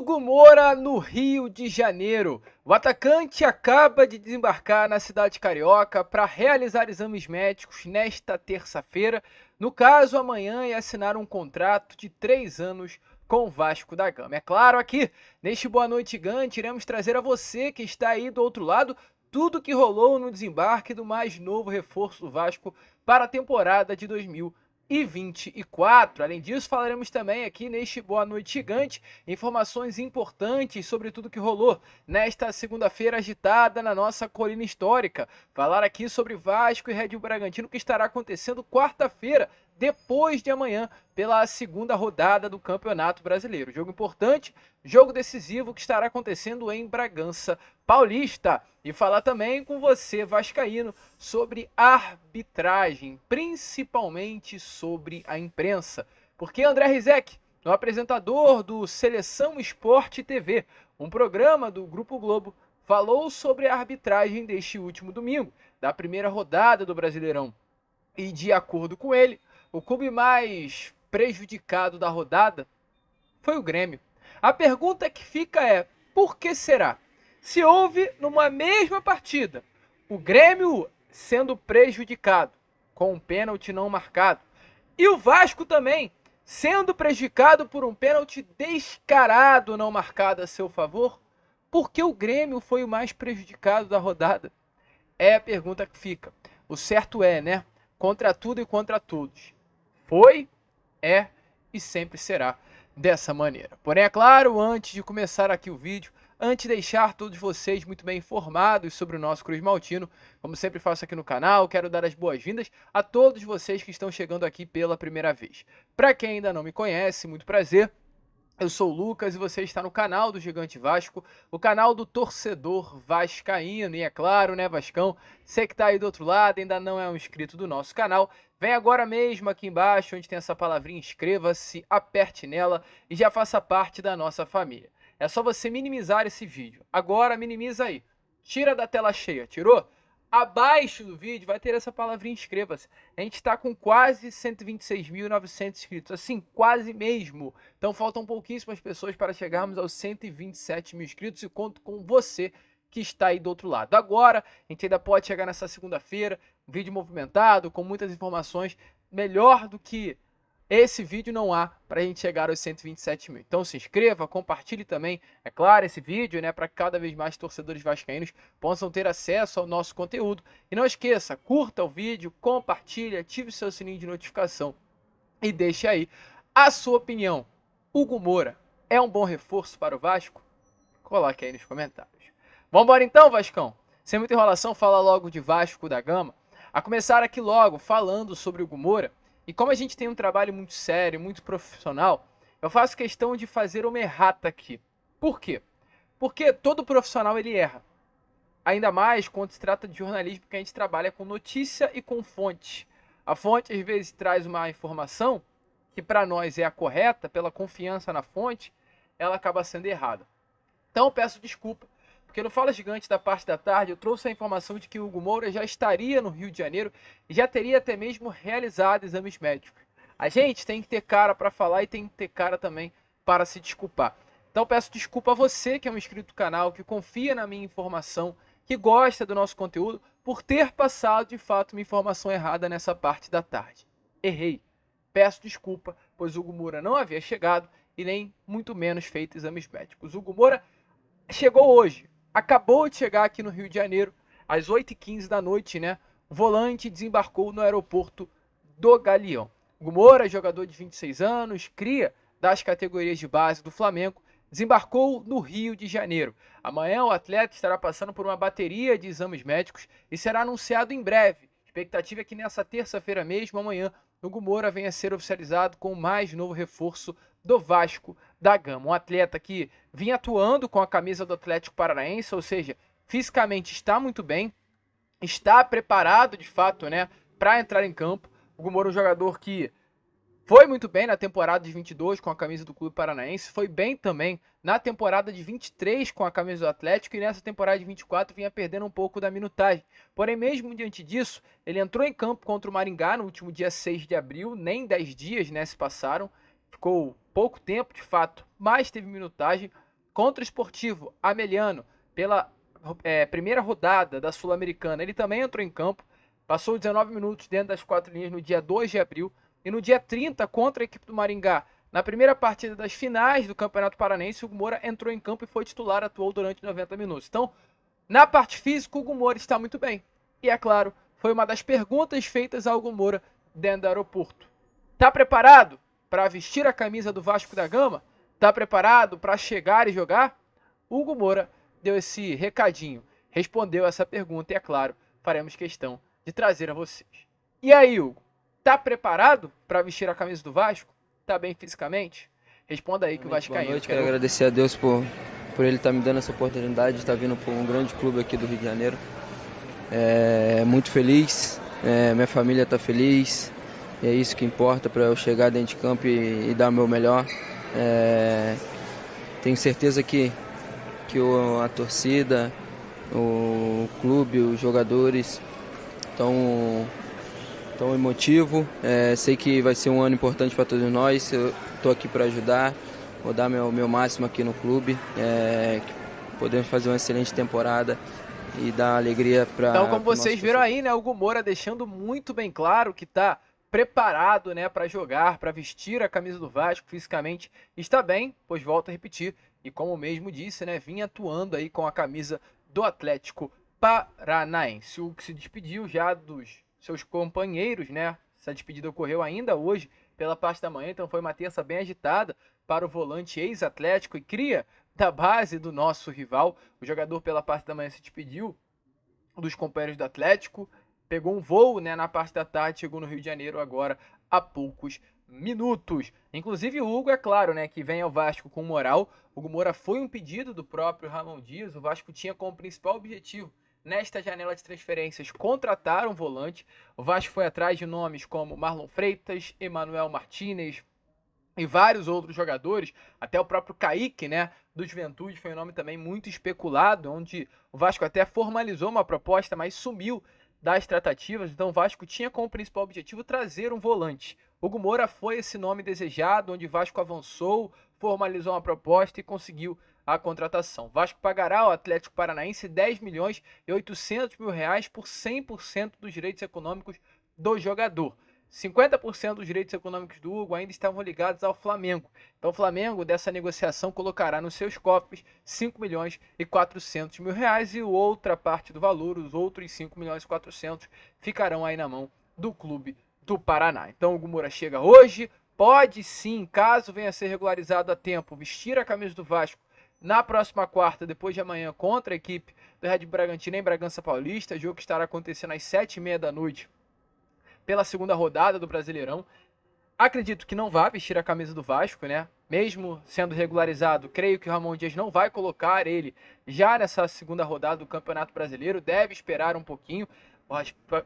Hugo Moura no Rio de Janeiro. O atacante acaba de desembarcar na cidade carioca para realizar exames médicos nesta terça-feira, no caso amanhã, e assinar um contrato de 3 anos com o Vasco da Gama. É claro, aqui neste Boa Noite Gigante iremos trazer a você que está aí do outro lado tudo que rolou no desembarque do mais novo reforço do Vasco para a temporada de 2024. Além disso, falaremos também aqui neste Boa Noite Gigante informações importantes sobre tudo que rolou nesta segunda-feira agitada na nossa colina histórica. Falar aqui sobre Vasco e Red Bull Bragantino, que estará acontecendo quarta-feira, depois de amanhã, pela segunda rodada do Campeonato Brasileiro. Jogo importante, jogo decisivo que estará acontecendo em Bragança Paulista. E falar também com você, vascaíno, sobre arbitragem, principalmente sobre a imprensa. Porque André Rizek, o apresentador do Seleção Esporte TV, um programa do Grupo Globo, falou sobre a arbitragem deste último domingo, da primeira rodada do Brasileirão. E de acordo com ele, o clube mais prejudicado da rodada foi o Grêmio. A pergunta que fica é, por que será? Se houve numa mesma partida o Grêmio sendo prejudicado com um pênalti não marcado e o Vasco também sendo prejudicado por um pênalti descarado não marcado a seu favor, por que o Grêmio foi o mais prejudicado da rodada? É a pergunta que fica. O certo é, né? Contra tudo e contra todos. Foi, é e sempre será dessa maneira. Porém, é claro, antes de começar aqui o vídeo, antes de deixar todos vocês muito bem informados sobre o nosso Cruz Maltino, como sempre faço aqui no canal, quero dar as boas-vindas a todos vocês que estão chegando aqui pela primeira vez. Para quem ainda não me conhece, muito prazer. Eu sou o Lucas e você está no canal do Gigante Vasco, o canal do torcedor vascaíno. E é claro, né, Vascão, você que está aí do outro lado, ainda não é um inscrito do nosso canal, vem agora mesmo aqui embaixo, onde tem essa palavrinha, inscreva-se, aperte nela e já faça parte da nossa família. É só você minimizar esse vídeo. Agora minimiza aí, tira da tela cheia, tirou? Abaixo do vídeo vai ter essa palavrinha inscreva-se. A gente está com quase 126.900 inscritos, assim, quase mesmo. Então faltam pouquíssimas pessoas para chegarmos aos 127 mil inscritos e conto com você que está aí do outro lado. Agora, a gente ainda pode chegar nessa segunda-feira, um vídeo movimentado, com muitas informações, melhor do que esse vídeo não há para a gente chegar aos 127 mil. Então se inscreva, compartilhe também, é claro, esse vídeo, né, para que cada vez mais torcedores vascaínos possam ter acesso ao nosso conteúdo. E não esqueça, curta o vídeo, compartilhe, ative o seu sininho de notificação e deixe aí a sua opinião. Hugo Moura é um bom reforço para o Vasco? Coloque aí nos comentários. Vamos embora então, Vascão? Sem muita enrolação, fala logo de Vasco da Gama. A começar aqui logo, falando sobre o Hugo Moura. E como a gente tem um trabalho muito sério, muito profissional, eu faço questão de fazer uma errata aqui. Por quê? Porque todo profissional ele erra. Ainda mais quando se trata de jornalismo, porque a gente trabalha com notícia e com fonte. A fonte às vezes traz uma informação que para nós é a correta, pela confiança na fonte, ela acaba sendo errada. Então eu peço desculpa, porque no Fala Gigante da parte da tarde eu trouxe a informação de que o Hugo Moura já estaria no Rio de Janeiro e já teria até mesmo realizado exames médicos. A gente tem que ter cara para falar e tem que ter cara também para se desculpar. Então peço desculpa a você que é um inscrito do canal, que confia na minha informação, que gosta do nosso conteúdo, por ter passado de fato uma informação errada nessa parte da tarde. Errei. Peço desculpa, pois o Hugo Moura não havia chegado e nem muito menos feito exames médicos. O Hugo Moura chegou hoje. Acabou de chegar aqui no Rio de Janeiro, às 8h15 da noite, né? O volante desembarcou no aeroporto do Galeão. Hugo Moura, jogador de 26 anos, cria das categorias de base do Flamengo, desembarcou no Rio de Janeiro. Amanhã o atleta estará passando por uma bateria de exames médicos e será anunciado em breve. A expectativa é que nessa terça-feira mesmo, amanhã, Hugo Moura venha a ser oficializado com o mais novo reforço do Vasco da Gama. Um atleta que vinha atuando com a camisa do Atlético Paranaense, ou seja, fisicamente está muito bem, está preparado de fato, né, para entrar em campo. O Hugo Moura é um jogador que foi muito bem na temporada de 22 com a camisa do Clube Paranaense, foi bem também na temporada de 23 com a camisa do Atlético e nessa temporada de 24 vinha perdendo um pouco da minutagem. Porém, mesmo diante disso, ele entrou em campo contra o Maringá no último dia 6 de abril, nem 10 dias, né, se passaram, ficou pouco tempo de fato, mas teve minutagem, contra o Sportivo Ameliano, pela primeira rodada da Sul-Americana. Ele também entrou em campo, passou 19 minutos dentro das 4 linhas no dia 2 de abril. E no dia 30, contra a equipe do Maringá, na primeira partida das finais do Campeonato Paranaense, o Hugo Moura entrou em campo e foi titular, atuou durante 90 minutos. Então, na parte física, o Hugo Moura está muito bem. E, é claro, foi uma das perguntas feitas ao Hugo Moura dentro do aeroporto. Tá preparado para vestir a camisa do Vasco da Gama? Tá preparado para chegar e jogar? O Hugo Moura deu esse recadinho, respondeu essa pergunta e, é claro, faremos questão de trazer a vocês. E aí, Hugo, tá preparado para vestir a camisa do Vasco? Tá bem fisicamente? Responda aí que o Vascaíno... Boa noite, quero agradecer a Deus por ele estar me dando essa oportunidade de estar vindo para um grande clube aqui do Rio de Janeiro. Muito feliz, minha família está feliz, e é isso que importa para eu chegar dentro de campo e dar o meu melhor. Tenho certeza que a torcida, o clube, os jogadores estão emotivo. Sei que vai ser um ano importante para todos nós. Eu estou aqui para ajudar, vou dar meu máximo aqui no clube. Podemos fazer uma excelente temporada e dar alegria para... Então, como vocês viram aí, né, o Hugo Moura deixando muito bem claro que está preparado, né, para jogar, para vestir a camisa do Vasco fisicamente. Está bem, pois volto a repetir, e como mesmo disse, né, vinha atuando aí com a camisa do Atlético Paranaense. O que se despediu já dos seus companheiros, né? Essa despedida ocorreu ainda hoje pela parte da manhã, então foi uma terça bem agitada para o volante ex-Atlético e cria da base do nosso rival. O jogador pela parte da manhã se despediu dos companheiros do Atlético, pegou um voo, né, na parte da tarde, chegou no Rio de Janeiro agora há poucos minutos. Inclusive o Hugo, é claro, né, que vem ao Vasco com moral. O Hugo Moura foi um pedido do próprio Ramon Dias. O Vasco tinha como principal objetivo nesta janela de transferências contratar um volante. O Vasco foi atrás de nomes como Marlon Freitas, Emanuel Martinez e vários outros jogadores, até o próprio Kaique, né, do Juventude, foi um nome também muito especulado, onde o Vasco até formalizou uma proposta, mas sumiu das tratativas. Então o Vasco tinha como principal objetivo trazer um volante. Hugo Moura foi esse nome desejado, onde o Vasco avançou, formalizou uma proposta e conseguiu a contratação. O Vasco pagará ao Atlético Paranaense 10 milhões e 800 mil reais por 100% dos direitos econômicos do jogador. 50% dos direitos econômicos do Hugo ainda estavam ligados ao Flamengo. Então o Flamengo dessa negociação colocará nos seus cofres 5 milhões e 400 mil reais e outra parte do valor, os outros 5 milhões e 400, ficarão aí na mão do clube do Paraná. Então o Hugo Moura chega hoje, pode sim, caso venha a ser regularizado a tempo, vestir a camisa do Vasco na próxima quarta, depois de amanhã, contra a equipe do Red Bull Bragantino em Bragança Paulista, jogo que estará acontecendo às 7h30 da noite pela segunda rodada do Brasileirão. Acredito que não vá vestir a camisa do Vasco, né? Mesmo sendo regularizado, creio que o Ramon Dias não vai colocar ele já nessa segunda rodada do Campeonato Brasileiro, deve esperar um pouquinho.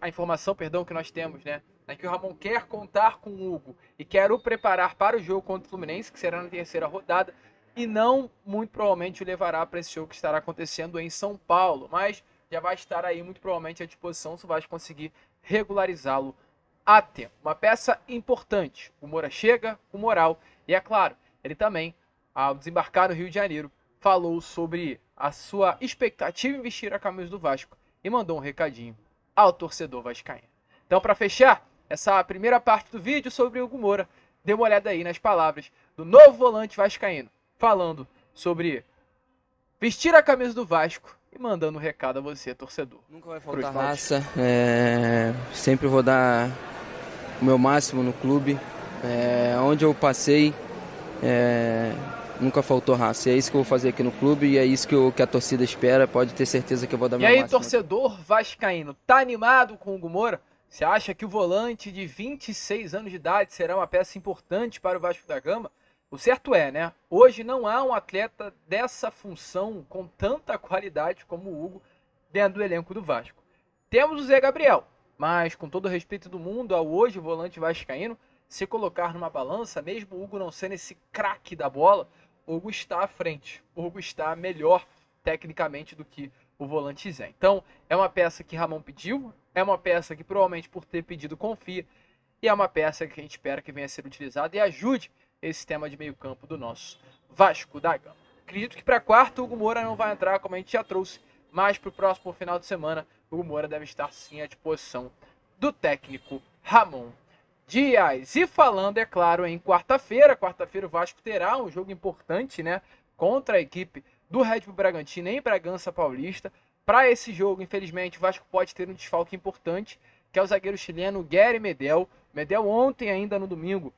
A informação, que nós temos, né, é que o Ramon quer contar com o Hugo e quer o preparar para o jogo contra o Fluminense, que será na terceira rodada, e não, muito provavelmente, o levará para esse jogo que estará acontecendo em São Paulo, mas já vai estar aí, muito provavelmente, à disposição se o Vasco conseguir regularizá-lo a tempo. Uma peça importante. O Moura chega com moral. E é claro, ele também, ao desembarcar no Rio de Janeiro, falou sobre a sua expectativa em vestir a camisa do Vasco e mandou um recadinho ao torcedor vascaíno. Então, para fechar essa primeira parte do vídeo sobre o Hugo Moura, dê uma olhada aí nas palavras do novo volante vascaíno, falando sobre vestir a camisa do Vasco e mandando um recado a você, torcedor. Nunca vai faltar raça, sempre vou dar o meu máximo no clube. Onde eu passei, nunca faltou raça. E é isso que eu vou fazer aqui no clube e é isso que a torcida espera. Pode ter certeza que eu vou dar meu máximo. E aí, torcedor vascaíno, tá animado com o Hugo Moura? Você acha que o volante de 26 anos de idade será uma peça importante para o Vasco da Gama? O certo é, né? Hoje não há um atleta dessa função com tanta qualidade como o Hugo dentro do elenco do Vasco. Temos o Zé Gabriel, mas com todo o respeito do mundo ao hoje volante vascaíno, se colocar numa balança, mesmo o Hugo não sendo esse craque da bola, o Hugo está à frente. O Hugo está melhor tecnicamente do que o volante Zé. Então, é uma peça que Ramon pediu, é uma peça que provavelmente por ter pedido confia, e é uma peça que a gente espera que venha a ser utilizada e ajude esse sistema de meio campo do nosso Vasco da Gama. Acredito que para quarta o Hugo Moura não vai entrar, como a gente já trouxe, mas para o próximo final de semana o Hugo Moura deve estar sim à disposição do técnico Ramon Dias. E falando, é claro, em quarta-feira o Vasco terá um jogo importante, né, contra a equipe do Red Bull Bragantino em Bragança Paulista. Para esse jogo, infelizmente, o Vasco pode ter um desfalque importante, que é o zagueiro chileno Guerry Medel. Medel ontem, ainda no domingo,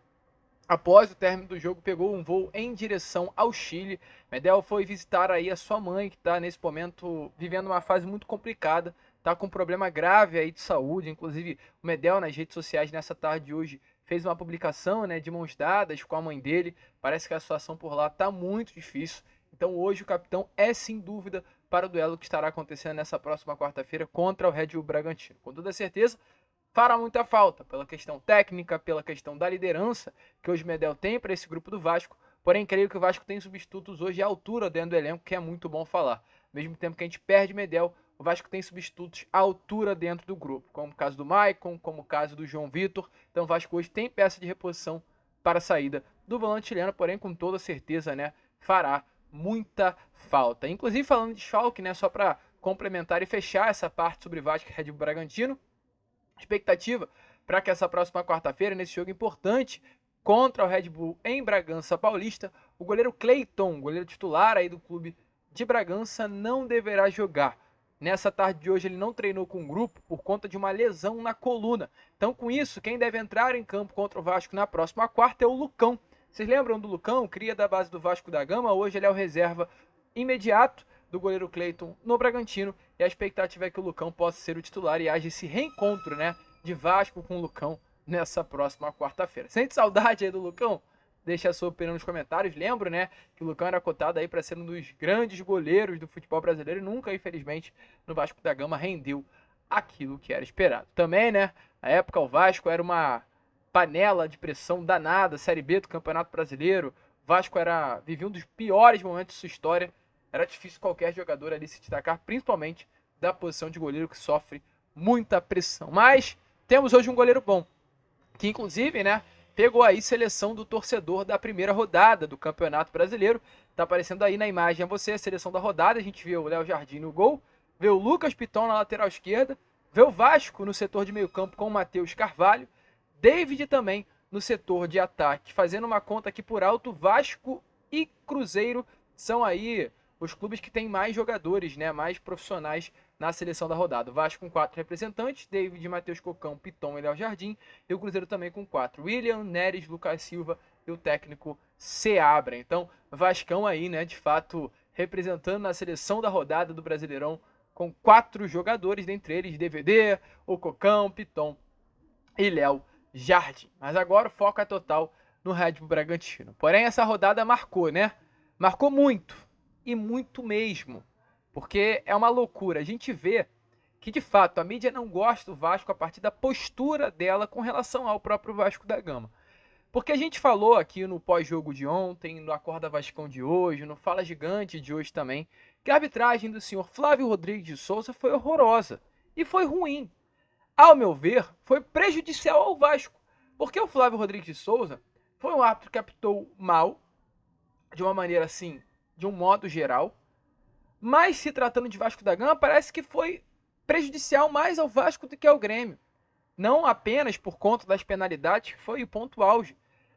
após o término do jogo, pegou um voo em direção ao Chile. Medel foi visitar aí a sua mãe, que está nesse momento vivendo uma fase muito complicada, está com um problema grave aí de saúde. Inclusive, o Medel nas redes sociais nessa tarde de hoje fez uma publicação, né, de mãos dadas com a mãe dele. Parece que a situação por lá está muito difícil. Então hoje o capitão é sem dúvida para o duelo que estará acontecendo nessa próxima quarta-feira contra o Red Bull Bragantino. Com toda certeza, fará muita falta pela questão técnica, pela questão da liderança que hoje o Medel tem para esse grupo do Vasco. Porém, creio que o Vasco tem substitutos hoje à altura dentro do elenco, que é muito bom falar. Ao mesmo tempo que a gente perde Medel, o Vasco tem substitutos à altura dentro do grupo, como o caso do Maicon, como o caso do João Vitor. Então o Vasco hoje tem peça de reposição para a saída do volante chileno, porém com toda certeza, né, fará muita falta. Inclusive falando de desfalque, né, só para complementar e fechar essa parte sobre Vasco e Red Bull Bragantino, expectativa para que essa próxima quarta-feira, nesse jogo importante contra o Red Bull em Bragança Paulista, o goleiro Cleiton, goleiro titular aí do clube de Bragança, não deverá jogar. Nessa tarde de hoje ele não treinou com o grupo por conta de uma lesão na coluna. Então com isso, quem deve entrar em campo contra o Vasco na próxima quarta é o Lucão. Vocês lembram do Lucão, cria da base do Vasco da Gama? Hoje ele é o reserva imediato do goleiro Cleiton no Bragantino. E a expectativa é que o Lucão possa ser o titular e haja esse reencontro, né, de Vasco com o Lucão nessa próxima quarta-feira. Sente saudade aí do Lucão? Deixa a sua opinião nos comentários. Lembro, né, que o Lucão era cotado aí para ser um dos grandes goleiros do futebol brasileiro e nunca, infelizmente, no Vasco da Gama rendeu aquilo que era esperado. Também, né, na época o Vasco era uma panela de pressão danada, Série B do Campeonato Brasileiro. O Vasco vivia um dos piores momentos de sua história. Era difícil qualquer jogador ali se destacar, principalmente da posição de goleiro que sofre muita pressão. Mas temos hoje um goleiro bom, que inclusive, né, pegou aí seleção do torcedor da primeira rodada do Campeonato Brasileiro. Tá aparecendo aí na imagem a você a seleção da rodada. A gente vê o Léo Jardim no gol, vê o Lucas Piton na lateral esquerda, vê o Vasco no setor de meio campo com o Matheus Carvalho, David também no setor de ataque. Fazendo uma conta aqui por alto, Vasco e Cruzeiro são aí os clubes que têm mais jogadores, né, mais profissionais na seleção da rodada. O Vasco com 4 representantes, David, Matheus Cocão, Piton e Léo Jardim. E o Cruzeiro também com 4, William, Neres, Lucas Silva e o técnico Seabra. Então, Vascão aí, né, de fato, representando na seleção da rodada do Brasileirão com 4 jogadores, dentre eles DVD, o Cocão, Piton e Léo Jardim. Mas agora o foco é total no Red Bull Bragantino. Porém, essa rodada marcou, né? Marcou muito. E muito mesmo. Porque é uma loucura. A gente vê que, de fato, a mídia não gosta do Vasco a partir da postura dela com relação ao próprio Vasco da Gama. Porque a gente falou aqui no pós-jogo de ontem, no Acorda Vascão de hoje, no Fala Gigante de hoje também, que a arbitragem do senhor Flávio Rodrigues de Souza foi horrorosa. E foi ruim. Ao meu ver, foi prejudicial ao Vasco. Porque o Flávio Rodrigues de Souza foi um árbitro que apitou mal, de uma maneira assim, de um modo geral. Mas se tratando de Vasco da Gama, parece que foi prejudicial mais ao Vasco do que ao Grêmio. Não apenas por conta das penalidades, que foi o ponto auge,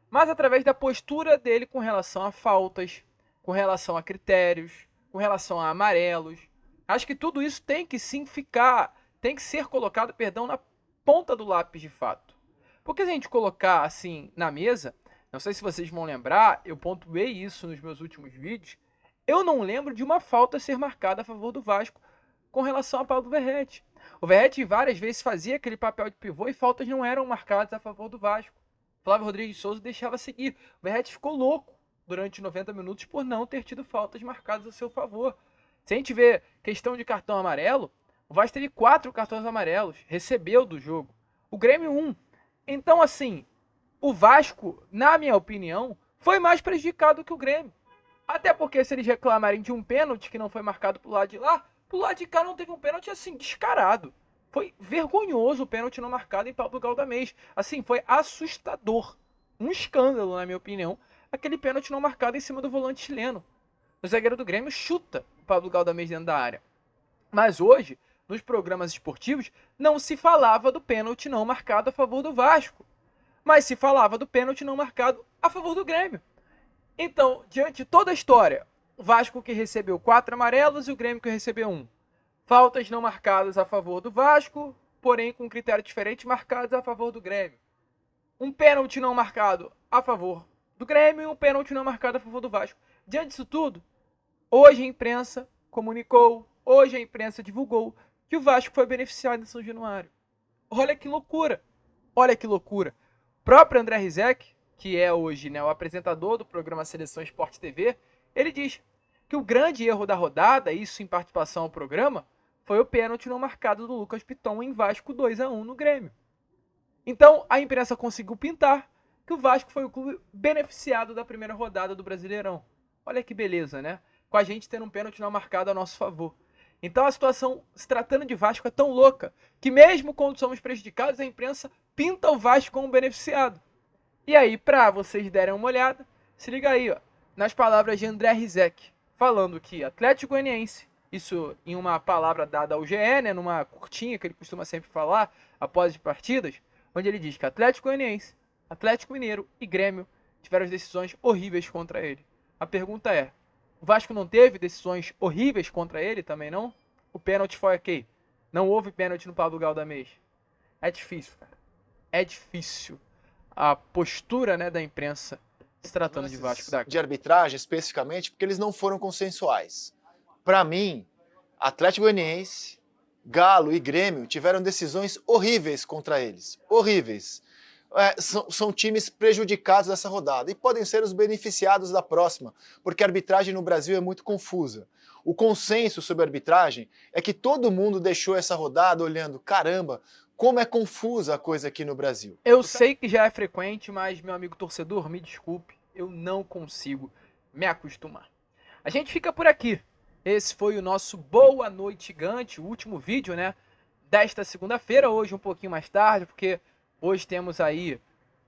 mas através da postura dele com relação a faltas, com relação a critérios, com relação a amarelos. Acho que tudo isso tem que sim tem que ser colocado, na ponta do lápis de fato. Porque se a gente colocar assim na mesa, não sei se vocês vão lembrar, eu pontuei isso nos meus últimos vídeos, eu não lembro de uma falta ser marcada a favor do Vasco com relação a Paulo Verratti. O Verratti várias vezes fazia aquele papel de pivô e faltas não eram marcadas a favor do Vasco. Flávio Rodrigues de Souza deixava seguir. O Verratti ficou louco durante 90 minutos por não ter tido faltas marcadas a seu favor. Se a gente vê questão de cartão amarelo, o Vasco teve 4 cartões amarelos, recebeu do jogo. O Grêmio 1. Então, assim, o Vasco, na minha opinião, foi mais prejudicado que o Grêmio. Até porque se eles reclamarem de um pênalti que não foi marcado pro lado de lá, pro lado de cá não teve um pênalti assim, descarado. Foi vergonhoso o pênalti não marcado em Pablo Galdamés. Assim, foi assustador. Um escândalo, na minha opinião, aquele pênalti não marcado em cima do volante chileno. o zagueiro do Grêmio chuta o Pablo Galdamez dentro da área. Mas hoje, nos programas esportivos, não se falava do pênalti não marcado a favor do Vasco, mas se falava do pênalti não marcado a favor do Grêmio. Então, diante de toda a história, o Vasco que recebeu 4 amarelos e o Grêmio que recebeu 1. Faltas não marcadas a favor do Vasco, porém com critério diferente marcados a favor do Grêmio. Um pênalti não marcado a favor do Grêmio e um pênalti não marcado a favor do Vasco. Diante disso tudo, hoje a imprensa comunicou, hoje a imprensa divulgou que o Vasco foi beneficiado em São Januário. Olha que loucura! Olha que loucura! O próprio André Rizek, que é hoje, né, o apresentador do programa Seleção Sport TV, ele diz que o grande erro da rodada, isso em participação ao programa, foi o pênalti não marcado do Lucas Piton em Vasco 2-1 no Grêmio. Então a imprensa conseguiu pintar que o Vasco foi o clube beneficiado da primeira rodada do Brasileirão. Olha que beleza, né? Com a gente tendo um pênalti não marcado a nosso favor. Então a situação, se tratando de Vasco, é tão louca que mesmo quando somos prejudicados, a imprensa pinta o Vasco como beneficiado. E aí, para vocês derem uma olhada, se liga aí, ó, nas palavras de André Rizek, falando que Atlético Goianiense, isso em uma palavra dada ao GE, né, numa curtinha que ele costuma sempre falar após as partidas, onde ele diz que Atlético Goianiense, Atlético Mineiro e Grêmio tiveram decisões horríveis contra ele. A pergunta é, o Vasco não teve decisões horríveis contra ele também, não? O pênalti foi aqui. Não houve pênalti no Pablo Galdamez. É difícil, cara. É difícil a postura, né, da imprensa se tratando de Vasco da Gama. De arbitragem, especificamente, porque eles não foram consensuais. Para mim, Atlético Goianiense, Galo e Grêmio tiveram decisões horríveis contra eles. Horríveis. São times prejudicados dessa rodada e podem ser os beneficiados da próxima, porque a arbitragem no Brasil é muito confusa. O consenso sobre a arbitragem é que todo mundo deixou essa rodada olhando, caramba, como é confusa a coisa aqui no Brasil. Eu sei que já é frequente, mas, meu amigo torcedor, me desculpe, eu não consigo me acostumar. A gente fica por aqui. Esse foi o nosso Boa Noite Gigante, o último vídeo, né, desta segunda-feira, hoje um pouquinho mais tarde, porque hoje temos aí,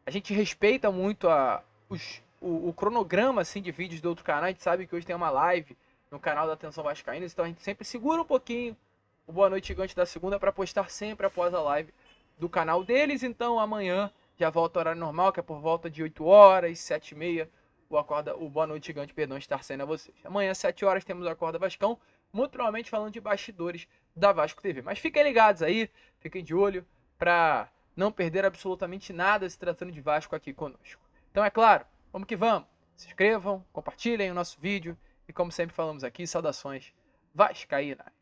a gente respeita muito o cronograma assim, de vídeos do outro canal, a gente sabe que hoje tem uma live no canal da Atenção Vascaínos, então a gente sempre segura um pouquinho o Boa Noite Gigante da segunda para postar sempre após a live do canal deles. Então amanhã já volta ao horário normal, que é por volta de 8 horas, 7h30, o Boa Noite Gigante, perdão, estar sendo a vocês. Amanhã, 7 horas, temos o Acorda Vascão, muito provavelmente falando de bastidores da Vasco TV. Mas fiquem ligados aí, fiquem de olho para não perder absolutamente nada se tratando de Vasco aqui conosco. Então é claro, vamos que vamos. Se inscrevam, compartilhem o nosso vídeo e como sempre falamos aqui, saudações vascaínas.